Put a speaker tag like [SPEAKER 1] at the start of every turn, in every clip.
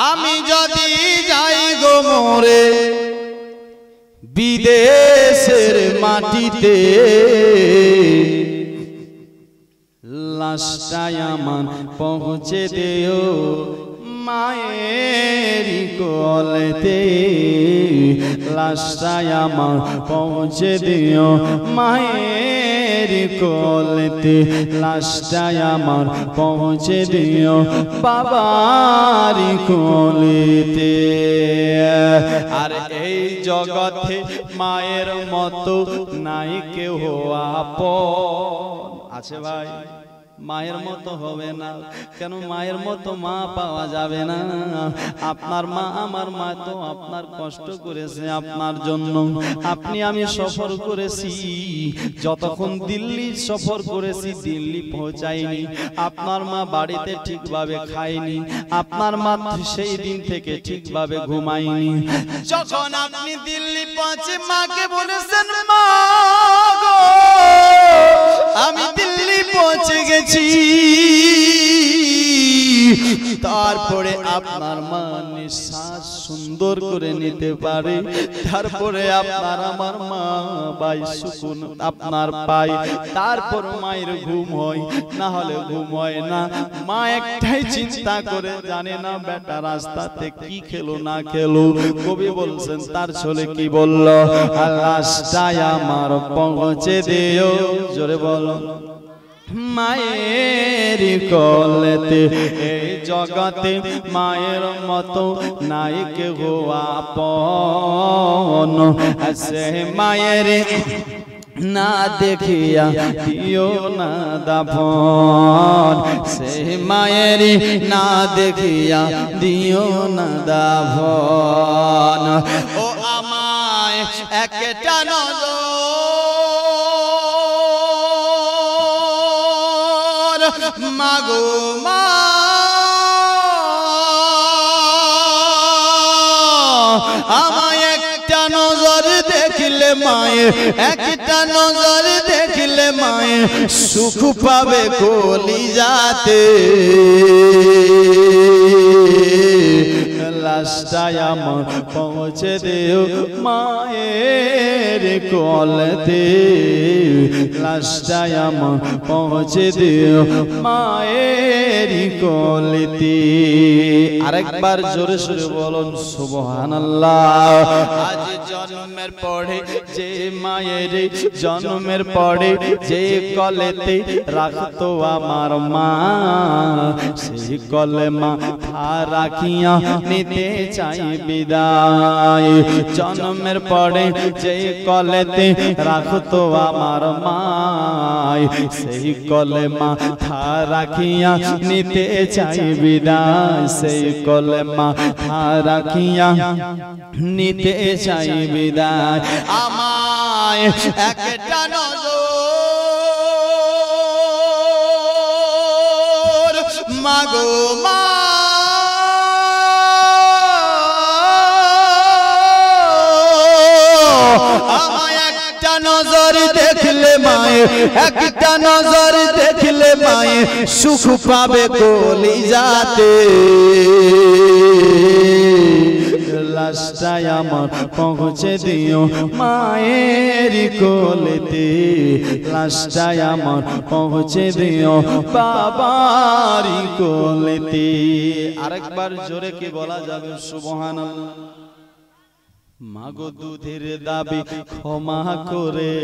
[SPEAKER 1] আমি যদি যাই গো মোরে বিদেশের মাটিতে লাশটাই আমার পৌঁছে দিও মায়ের কোলেতে লাশটাই আমার পৌঁছে দিও মায়ের কোলেতে লাশটাই আমার পৌঁছে দিও বাবার কোলেতে আর এই জগতে মায়ের মতো নাই কেউ আপন আছে ভাই মায়ের মতো হবে না কেন মায়ের মতো মা পাওয়া যাবে না আপনার মা আমার মা তো আপনার কষ্ট করেছে আপনার জন্য আপনি আমি সফর করেছি যতক্ষণ দিল্লি সফর করেছি দিল্লি পৌঁছাইনি আপনার মা বাড়িতে ঠিকভাবে খায়নি আপনার মা সেই দিন থেকে ঠিকভাবে ঘুমায়নি যখন আপনি দিল্লি পৌঁছে মাকে বলেছেন মা গো আমি দিল্লি পৌঁছে গেছি তারপরে আপনার মা নিঃশ্বাস সুন্দর করে নিতে পারে তারপরে আপনার আমার মা বাই সুকুন আপনার পাই তারপর মায়ের ঘুম হয় না হলে ঘুম হয় না মা একটাই চিন্তা করে জানে না বেটা রাস্তাতে কি খেলো না খেলো কবি বলছেন তার ছেলে কি বলল লাশটাই আমার পৌঁছে দিও জোরে বলো মায়ের কোলেতে এই জগতে মায়ের মতো নাই কেউ আপন সে মায়ের না দেখিয়া দিও না দাফন সে মায়ের না দেখিয়া দিও না দাফন ও আমায় একটা নজর মাগো মা আমায় একটা নজর দেখলে মায়ে একটা নজর দেখলে মায়ে সুখ পাবে কলিজাতে লাশটাই আমার পৌঁছে দিও মায়ের কোলেতে লাশটাই আমার পৌঁছে দিও মায়ের কোলেতে আরেকবার জোরে জোরে বলুন সুবহানাল্লাহ আজ জন্মের পরে যে মায়ের জন্মের পরে যে কোলেতে রাখতো আমার মা সেই কোলে মা রাখিয়া নিতে চাই বিদায় জন্মের পরে যে কোলেতে রাখতো আমার মায় সেই কোলে মাথা রাখিয়া নিতে চাই বিদায় সেই কোলে মাথা রাখিয়া নিতে চাই বিদায় আমায় একটা নজর মাগো মা আমায় একটা নজর দেখলে মায়ে একটা নজর দেখলে মায়ে সুখ পাবে কলিজাতে লাশটাই আমার পৌঁছে দিও মায়ের কোলেতে লাশটাই আমার পৌঁছে দিও বাবার কোলেতে আরেকবার জোরে কি বলা যাবে সুবহানাল্লাহ মাগো দুধের দাবি ক্ষমা করে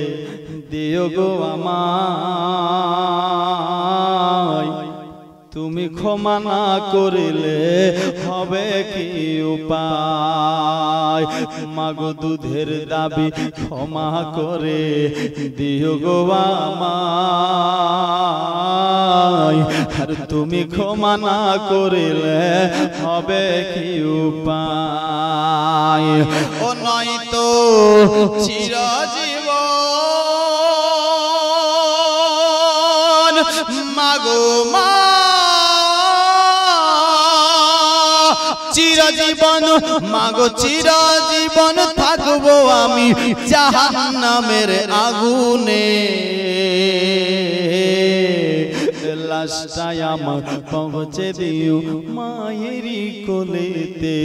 [SPEAKER 1] দিও গো আমায় তুমি ক্ষমা না করিলে হবে কি উপায় মাগো দুধের দাবি ক্ষমা করে দিও গো আমায় আর তুমি ক্ষমা না করিলে হবে কি উপায় ও নয়তো চিরজীবন মাগো মা চিরজীবন মাগো চিরজীবন থাকবো আমি জাহান্নামের আগুনে লাশটাই আমার পৌঁছে দিও মায়েরই কোলেতে,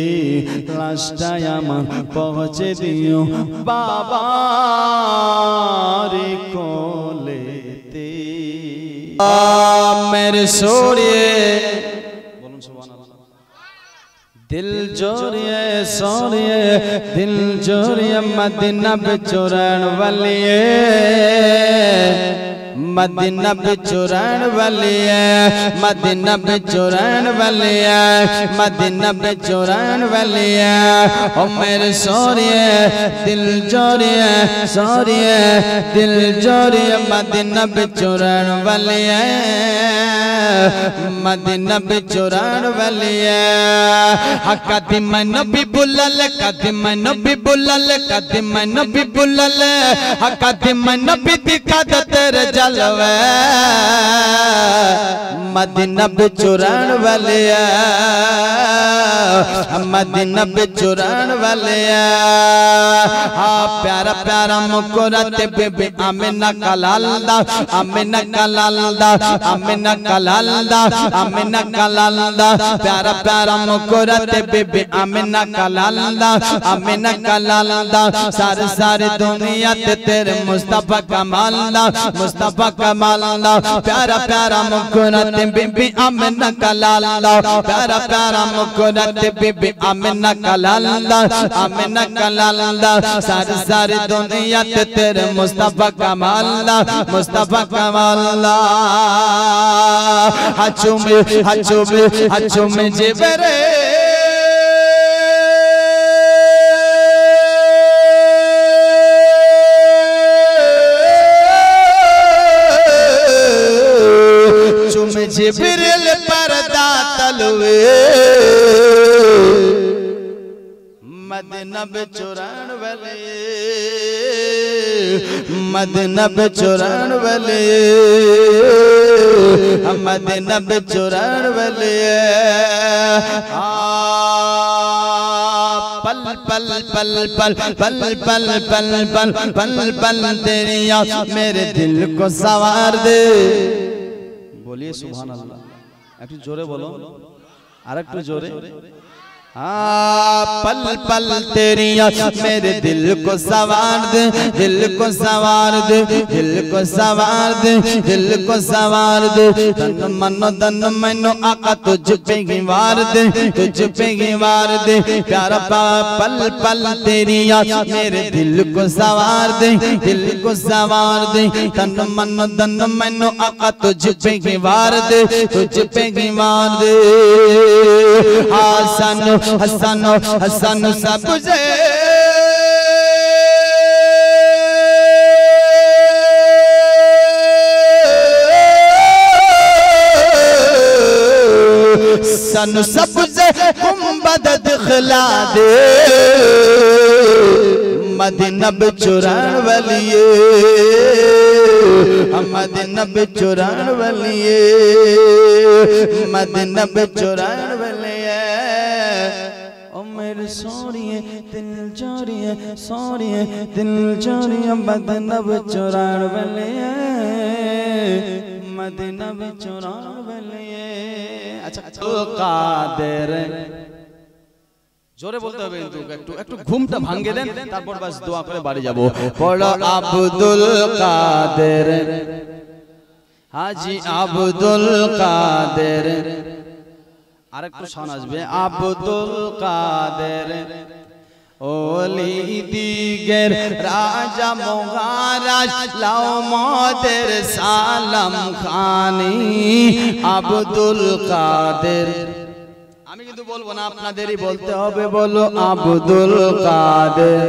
[SPEAKER 1] লাশটাই আমার পৌঁছে দিও বাবার কোলেতে। मेरे सोरिए बोलूं सुभान अल्लाह। दिल जोरिए सोरिए दिल जोरिए मदीना बिचुरन वालिए, मदीना बिचुरन वालिए, मदीना बिचुरन वालिए, मदीना बिचुरन वालिए। ओ मेरे सोरिए दिल जोरिए सोरिए दिल जोरिए मदीना बिचुरन वालिए, मदीना बिचुरन वालिए। कदम नबी बुलल कदम नबी बुलल कदम नबी बुलल, कदम नबी दिखा दे तेरे जलवे, मदीना बिचुरन वालिए, मदीना बिचुरन वालिए। हाँ प्यारा प्यारा मुकुरत बीबी आमिना का लालदा, आमिना का लालदा, आमिना का लालदा, आमिना का लालदा। प्यारा प्यारा मुकुरत बीबी आमिना का लालदा, आमिना का लालदा। सारी सारी दुनिया ते तेरे मुस्तफा का मालदा, मुस्तफा का मालदा। प्यारा प्यारा मुकुरत बीबी आमिना का लालदा, प्यारा प्यारा मुकुरत बीबी आमिना का लालदा, आमिना का लालदा। सारी सारी दुनिया ते तेरे मुस्तफा का मालदा, मुस्तफा का मालदा। हचुमे हचुमे हचुमे जिबरे चुमे जिब्रील पर्दा तलवे, मदीना बिचुरन वाले, मदीना बिचुरन वाले, मदीना बिचुरन वाले। पल पल पल पल पल पल पल पल पल पल तेरी याद मेरे दिल को सवार दे। बोलिए सुभान अल्लाह। एक जोरे बोलो और एक जोरे। पल पल तेरी याद मेरे दिल को सवार दे, दिल को सवार दे, दिल को सवार दे, दिल को सवार दे। तन मनो तन मनो आका तुझ पे ही वार दे, तुझ पे ही वार दे। प्यारा पल पल तेरी याद मेरे दिल को सवार दे, दिल को सवार दे। तन मनो तन मनो आका तुझ पे ही वार दे, तुझ पे ही वार दे। हसन हसन हसन सब जे सन सब जे गुंबद दिखला दे, मदीना बिचुरन वालिए, मदीना बिचुरन वालिए, मदीना बिचुरन वालिए। ओ मेरे सोरिए दिल जोरिए सोरिए दिल जोरिए मदीना बिचुरन वालिए, मदीना बिचुरन वालिए। अच्छा कादेर जोरे बोलते হবে কিন্তু একটু একটু ঘুমটা ভাঙিয়ে দেন তারপর বাস দোয়া করে বাড়ি যাব। পড়ো আব্দুল কাদের, হাজী আব্দুল কাদের। আরেকটু শান আসবে আব্দুল কাদের ওলি দিগের রাজা মহারাজ লাও মদের সালাম খানি আব্দুল কাদের। আমি কিন্তু বলবো না, আপনাদেরই বলতে হবে। বলো আব্দুল কাদের,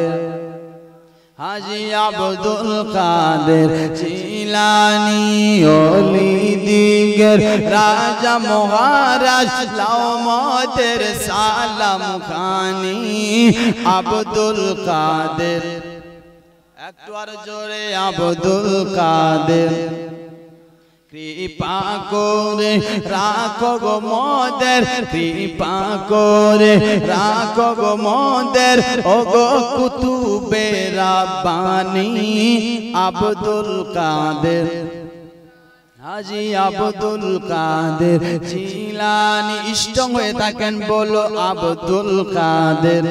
[SPEAKER 1] হাজী আব্দুল কাদের জিলানী ওলি দিগের রাজা মহারাজ লাও মদের সালাম খানি আব্দুল কাদের। একটু আর জোরে আব্দুল কাদের। কৃপা করে রাখো গো মোদের, কৃপা করে রাখো গো মোদের, ও গো কুতুবে রাব্বানি আব্দুল কাদের। হাজী আব্দুল কাদের জিলানী স্ট্রং হয়ে থাকেন বলো আব্দুল কাদের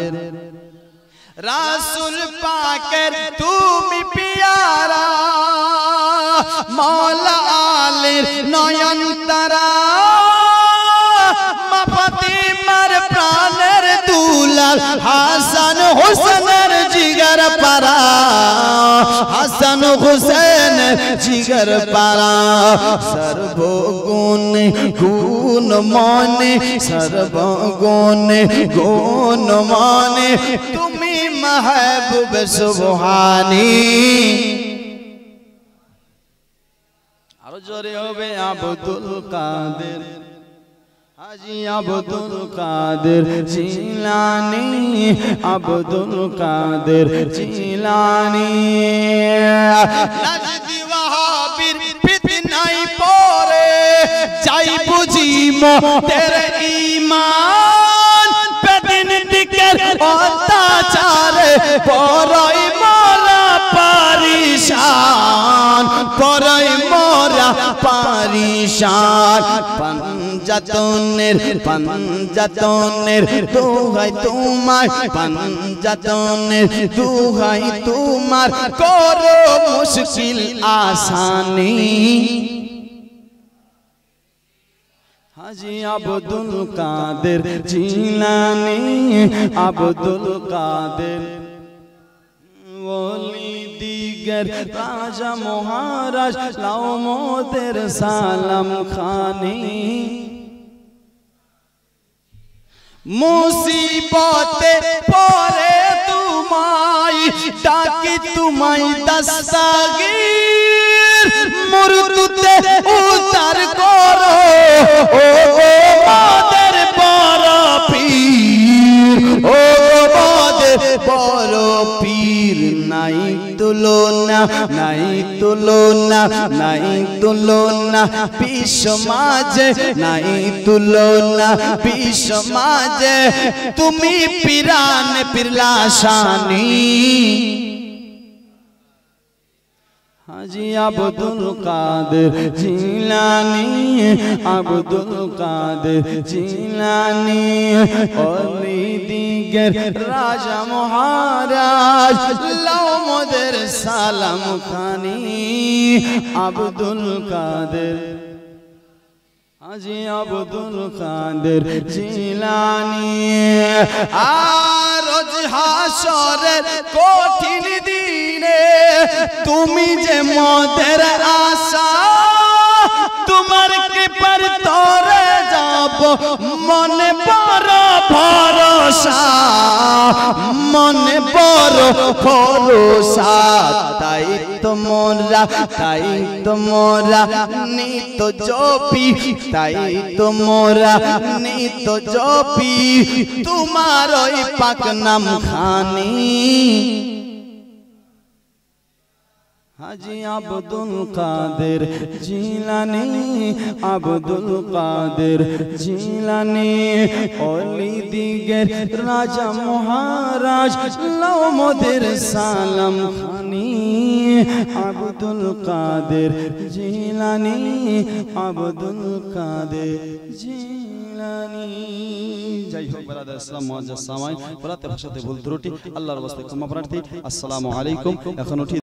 [SPEAKER 1] রাসূল পাকের তুমি পিয়ারা মওলা আলীর নয়ন তারা মা ফাতিমার প্রাণের দুলাল হাসান হোসেনের জিগর পারা হাসান হোসেন জিগর পারা সর্বগুণে গুণ মনে সর্বগুণে গুণ মনে তুমি महबूब सुबहानी आरो जोरे होबे आब्दुल कादेर हाजी आब्दुल कादेर जिलानी आब्दुल कादेर जिलानी नजदी वहाबीर फितनाय परे जाई बुझी तेरे ईमान बेदिन दिकर অত্যাচারে পরাই মোরা পারিশান পরাই মোরা পারিশান পাঞ্জাতনের দোহাই তোমার পাঞ্জাতনের দোহাই তোমার করো মুশকিল আসানি হাজী আব্দুল কাদের জিলানী আব্দুল কাদের ওলি দিগর রাজা মহারাজ লাও মোদের সালাম খানি মুসিবতে পরে তোমায় ডাকি তোমায় দস্তগীর মুরতুতে উতার করো ও মোদের বড় পীর ও মোদের বড় পীর নাই তুলনা নাই তুলনা নাই তুলনা বিশ্ব মাঝে নাই তুলনা বিশ্ব মাঝে তুমি পিরান পিরলাশানি হাজী আব্দুল কাদের জিলানী আব্দুল কাদের জিলানী ওলি দিগের রাজা মহারাজ লাও মোদের সালাম খানি আব্দুল কাদের হাজী আব্দুল কাদের জিলানী আর রোজ হাসরের কঠিন দিনে তুমি যে মোদের আশা তোমার কৃপার তরে যাব মনে বড় ভরসা মনে বড় ভরসা তাই তোমরা নিত জপি তাই তোমরা নিত জপি তোমার ওই পাক নাম খানি হাজী আব্দুল কাদের জিলানী আব্দুল কাদের জিলানী ওলি দিগের রাজা মহারাজ লাও মোদের সালাম খানি আব্দুল কাদের জিলানী আব্দুল কাদের জিলানী যাই হোক ব্রাদার ইসলাম মুআজ্জাজ সামাই বলাতে ভাষাতে ভুল ত্রুটি আল্লাহর ওয়াস্তে ক্ষমা প্রার্থী আসসালামু আলাইকুম এখন